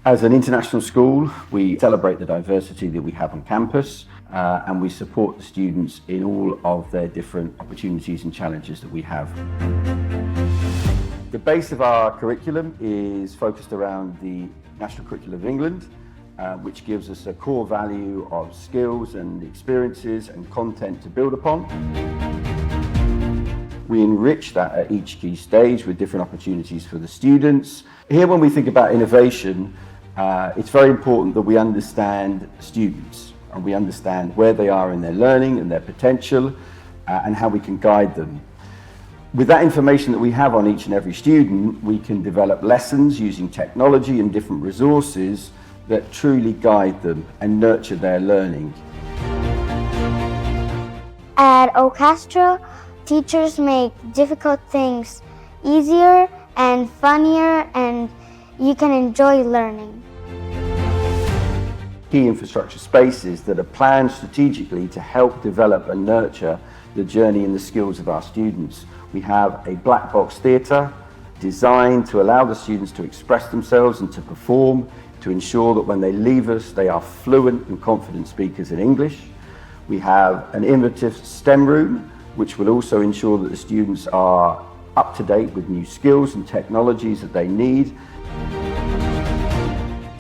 As an international school, we celebrate the diversity that we have on campus and we support the students in all of their different opportunities and challenges that we have. The base of our curriculum is focused around the National Curriculum of England, which gives us a core value of skills and experiences and content to build upon. We enrich that at each key stage with different opportunities for the students. Here, when we think about innovation, it's very important that we understand students and we understand where they are in their learning and their potential and how we can guide them. With that information that we have on each and every student, we can develop lessons using technology and different resources that truly guide them and nurture their learning. At Castro, teachers make difficult things easier and funnier, and you can enjoy learning. Key infrastructure spaces that are planned strategically to help develop and nurture the journey and the skills of our students. We have a black box theatre designed to allow the students to express themselves and to perform, to ensure that when they leave us, they are fluent and confident speakers in English. We have an innovative STEM room, which will also ensure that the students are up to date with new skills and technologies that they need.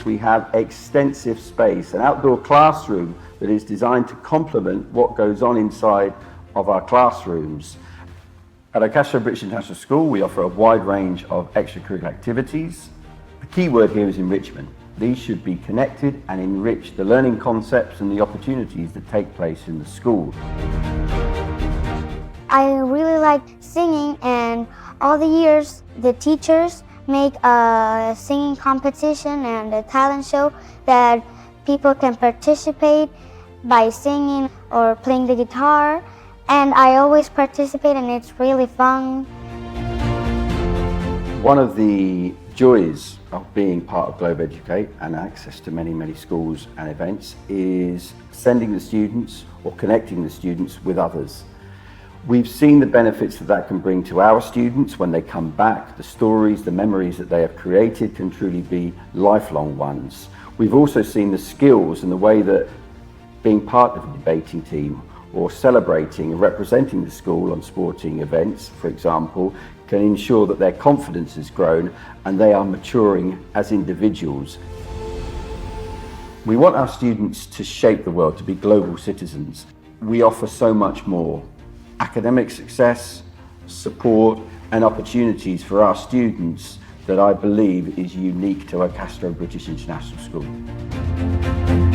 We have extensive space, an outdoor classroom that is designed to complement what goes on inside of our classrooms. At our Castro British International School, we offer a wide range of extracurricular activities. The key word here is enrichment. These should be connected and enrich the learning concepts and the opportunities that take place in the school. I really like singing, and all the years the teachers make a singing competition and a talent show that people can participate by singing or playing the guitar, and I always participate and it's really fun. One of the joys of being part of Globe Educate and access to many schools and events is sending the students or connecting the students with others. We've seen the benefits that can bring to our students when they come back. The stories, the memories that they have created can truly be lifelong ones. We've also seen the skills and the way that being part of a debating team or celebrating and representing the school on sporting events, for example, can ensure that their confidence has grown and they are maturing as individuals. We want our students to shape the world, to be global citizens. We offer so much more. Academic success, support and opportunities for our students that I believe is unique to our Castro British International School.